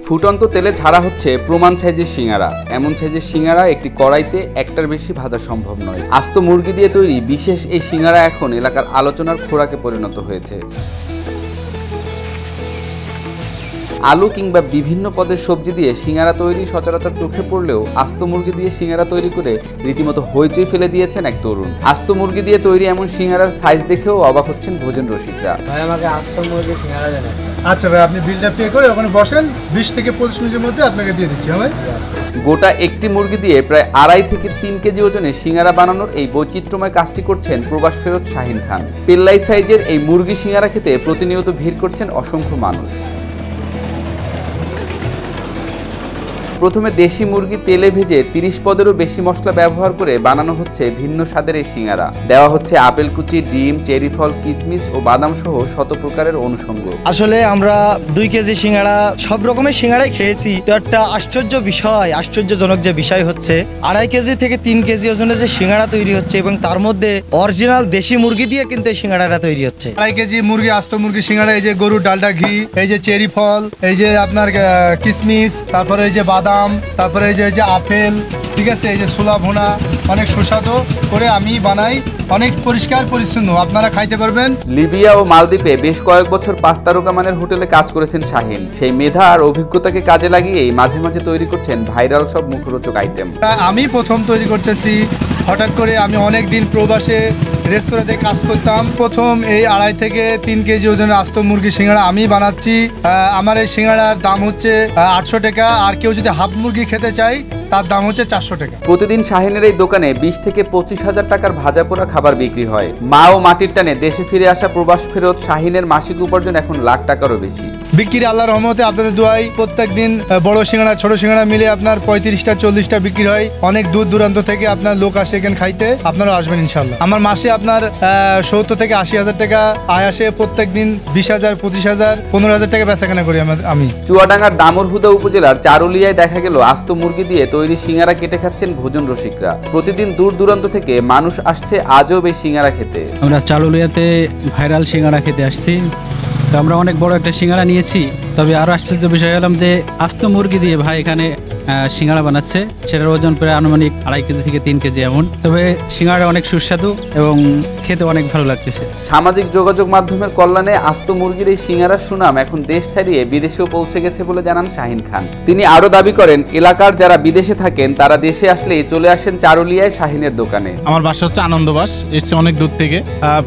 ফুটন্ত তেলে ছাড়া হচ্ছে প্রমাণ সাইজের সিঙ্গারা। এমন সাইজের সিঙ্গারা একটি কড়াইতে একটার বেশি ভাজা সম্ভব নয়। আস্ত মুরগি দিয়ে তৈরি বিশেষ এই সিঙ্গারা এখন এলাকার আলোচনার খোরাকে পরিণত হয়েছে। আলু কিংবা বিভিন্ন পদের সবজি দিয়ে সিঙ্গারা তৈরি সচরাচর চোখে পড়লেও আস্ত মুরগি দিয়ে সিঙ্গারা তৈরি করে রীতিমতো হইচই ফেলে দিয়েছেন এক তরুণ। আস্ত মুরগি দিয়ে তৈরি এমন সিঙ্গারার সাইজ দেখেও অবাক হচ্ছেন ভোজন রসিকরা। ভাই আমাকে আস্ত মুরগি সিঙ্গারা দেন। আচ্ছা ভাই, আপনি বিলটা পে করে ওখানে বসেন, 20 থেকে 25 মিনিটের মধ্যে আপনাকে দিয়ে দিচ্ছি। ভাই গোটা একটি মুরগি দিয়ে প্রায় 2.5 থেকে 3 কেজি ওজনে সিঙ্গারা বানানোর এই বৈচিত্র্যময় কাজটি করছেন প্রবাস ফেরত শাহিন খান। পেল্লাই সাইজের এই মুরগি সিঙ্গারা খেতে প্রতিনিয়ত ভিড় করছেন অসংখ্য মানুষ। প্রথমে দেশি মুরগি তেলে ভেজে 30 পদেরও বেশি মশলা ব্যবহার করে বানানো হচ্ছে ভিন্ন স্বাদের এই সিঙ্গারা। দেওয়া হচ্ছে আপেল কুচি, ডিম, চেরি ফল, কিশমিশ ও বাদাম সহ শত প্রকারের অনুষঙ্গ। আসলে আমরা 2 কেজি সিঙ্গারা সব রকমের সিঙ্গারাই খেয়েছি। তো একটা আশ্চর্যজনক যে বিষয় হচ্ছে 2.5 কেজি থেকে 3 কেজি ওজনের যে সিঙ্গারা তৈরি হচ্ছে এবং তার মধ্যে অরিজিনাল দেশি মুরগি দিয়ে কিন্তু এই সিঙ্গারাটা তৈরি হচ্ছে। 2.5 কেজি মুরগি, আস্ত মুরগি সিঙ্গারা, এই যে গরুর ডালডা ঘি, এই যে চেরি ফল, এই যে আপনার কিশমিশ, তারপরে এই যে বাদাম, তারপরে এই যে আপেল, ঠিক আছে, এই যে ছোলা ভুনা, অনেক সুস্বাদু করে আমি বানাই, অনেক পরিষ্কার পরিচ্ছন্ন, আপনারা খাইতে পারবেন। লিবিয়া ও মালদ্বীপে বেশ কয়েক বছর 5 তারকা মানের হোটেলে কাজ করেছেন শাহিন। সেই মেধা আর অভিজ্ঞতাকে কাজে লাগিয়েই মাঝে মাঝে তৈরি করছেন ভাইরাল সব মুখরোচক আইটেম। আমি প্রথম তৈরি করতেছি, হঠাৎ করে আমি অনেক দিন প্রবাসে রেস্তোরাঁতে কাজ করতাম। প্রথম এই 2.5 থেকে 3 কেজি ওজনের আস্ত মুরগি সিঙ্গারা আমি বানাচ্ছি। আমার এই সিঙ্গারার দাম হচ্ছে 800 টাকা, আর কেউ যদি হাফ মুরগি খেতে চাই তার দাম হচ্ছে 400 টাকা। প্রতিদিন শাহিনের এই দোকানে 20 থেকে 25 হাজার টাকার ভাজা পোড়া খাবার বিক্রি হয়। মা ও মাটির টানে দেশে ফিরে আসা প্রবাস ফেরত শাহিনের মাসিক উপার্জন এখন লাখ টাকারও বেশি। বিক্রি আল্লাহর রহমতে, আপনাদের দোয়ায় প্রত্যেক দিন বড় সিঙ্গারা ছোট সিঙ্গারা মিলে আপনার 35টা 40টা বিক্রি হয়। অনেক দূর দূরান্ত থেকে আপনার লোক আসে এখানে খাইতে, আপনারা আসবেন ইনশাল্লাহ। আমার মাসে আপনার 70 থেকে 80 হাজার টাকা আয় আসে। প্রত্যেক দিন 20,000, 25,000, 15,000 টাকা বেচাকেনা করি আমি। চুয়াডাঙ্গার দামুড়হুদা উপজেলার চারুলিয়ায় দেখা গেল আস্ত মুরগি দিয়ে তৈরি সিঙ্গারা কেটে খাচ্ছেন ভোজন রসিকরা। প্রতিদিন দূর দূরান্ত থেকে মানুষ আসছে আজব এই সিঙ্গারা খেতে। আমরা চারুলিয়াতে ভাইরাল সিঙ্গারা খেতে আসছি। তো আমরা অনেক বড় একটা সিঙ্গারা নিয়েছি। তবে আরো আশ্চর্য বিষয় হলাম যে আস্ত মুরগি দিয়ে ভাই এখানে সিঙ্গারা বানাচ্ছে। সেটার ওজন প্রায় আনুমানিক 2.5 কেজি থেকে 3 কেজি এমন। তবে সিঙ্গারা অনেক সুস্বাদু এবং খেতে অনেক ভালো লাগতেছে। সামাজিক যোগাযোগ মাধ্যমের কল্যাণে আস্ত মুরগির এই সিঙ্গারার সুনাম এখন দেশ ছাড়িয়ে বিদেশেও পৌঁছে গেছে বলে জানান শাহিন খান। তিনি আরো দাবি করেন, এলাকার যারা বিদেশে থাকেন তারা দেশে আসলেই চলে আসেন চারুলিয়ায় শাহিনের দোকানে। আমার বাসা হচ্ছে আনন্দবাস, এসছে অনেক দূর থেকে।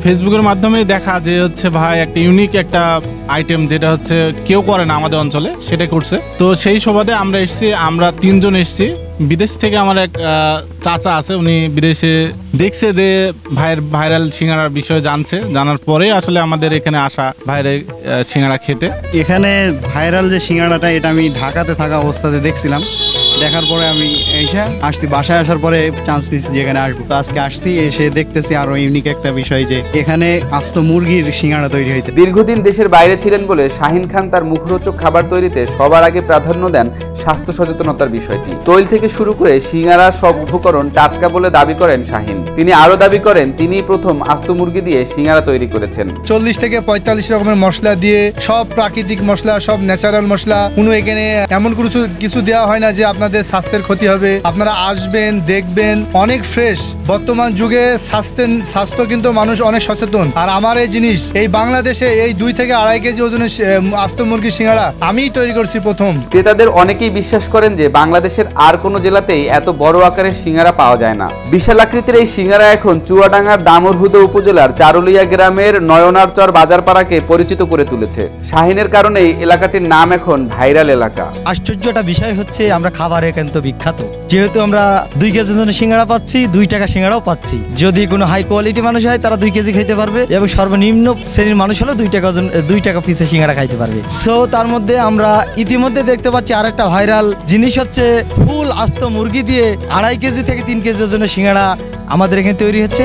ফেসবুকের মাধ্যমে দেখা যে হচ্ছে ভাই একটা ইউনিক একটা আইটেম যেটা হচ্ছে কেউ করে না আমাদের অঞ্চলে, সেটা করছে। তো সেই সুবাদে আমরা এসেছি, আমরা 3 জন এসেছি। বিদেশ থেকে আমার এক চাচা আছে, উনি বিদেশে দেখছে যে ভাইয়ের ভাইরাল সিঙ্গারার বিষয়ে জানার পরে আসলে আমাদের এখানে আসা ভাইয়ের সিঙ্গারা খেতে। এখানে ভাইরাল যে সিঙ্গারাটা, এটা আমি ঢাকাতে থাকা অবস্থাতে দেখছিলাম। দেখার পরে আমি আসছি, বাসায় আসার পরে চান্স নিয়েছি যে এখানে আসবো। তো আজকে আসছি, এসে দেখতেছি আরো ইউনিক একটা বিষয় যে এখানে আস্ত মুরগির সিঙ্গারা তৈরি হয়েছে। দীর্ঘদিন দেশের বাইরে ছিলেন বলে শাহিন খান তার মুখরোচক খাবার তৈরিতে সবার আগে প্রাধান্য দেন স্বাস্থ্য সচেতনতার বিষয়টি। তৈল থেকে শুরু করে সিঙ্গারার সব উপকরণ টাটকা বলে দাবি করেন শাহিন। তিনি আরো দাবি করেন তিনি প্রথম আস্ত মুরগি দিয়ে সিঙ্গারা তৈরি করেছেন। 40 থেকে 45 রকমের মশলা দিয়ে, সব প্রাকৃতিক মশলা, সব ন্যাচারাল মশলা। কোনো এখানে এমন কিছু দেওয়া হয় না যে আপনাদের স্বাস্থ্যের ক্ষতি হবে। আপনারা আসবেন, দেখবেন, অনেক ফ্রেশ। বর্তমান যুগে স্বাস্থ্য কিন্তু মানুষ অনেক সচেতন। আর আমার এই জিনিস এই বাংলাদেশে এই 2 থেকে 2.5 কেজি ওজনের আস্ত মুরগি সিঙ্গারা আমিই তৈরি করছি প্রথম। ক্রেতাদের অনেকেই বিশ্বাস করেন যে বাংলাদেশের আর কোনো জেলাতেই এত বড় আকারের সিঙ্গারা পাওয়া যায় না। বিশাল আকৃতির এই সিঙ্গারা এখন চুয়াডাঙ্গার দামুড়হুদা উপজেলার চারুলিয়া গ্রামের নয়নারচর বাজারপাড়াকে পরিচিত করে তুলেছে। শাহিনের কারণেই এলাকাটির নাম এখন ভাইরাল এলাকা। আশ্চর্যটা বিষয় হচ্ছে আমরা খাবার একান্ত বিখ্যাত। যেহেতু আমরা 2 কেজি ওজনের সিঙ্গারা পাচ্ছি, 2 টাকা সিঙ্গারাও পাচ্ছি। যদি কোনো হাই কোয়ালিটি মানুষ হয় তারা 2 কেজি খেতে পারবে, এবং সর্বনিম্ন শ্রেণীর মানুষ হলে 2 টাকা পিসে সিঙ্গারা খাইতে পারবে। সো তার মধ্যে আমরা ইতিমধ্যে দেখতে পাচ্ছি আরেকটা ভাইরাল জিনিস হচ্ছে ফুল আস্ত মুরগি দিয়ে 2.5 কেজি থেকে 3 কেজি ওজনের সিঙ্গারা আমাদের এখানে তৈরি হচ্ছে।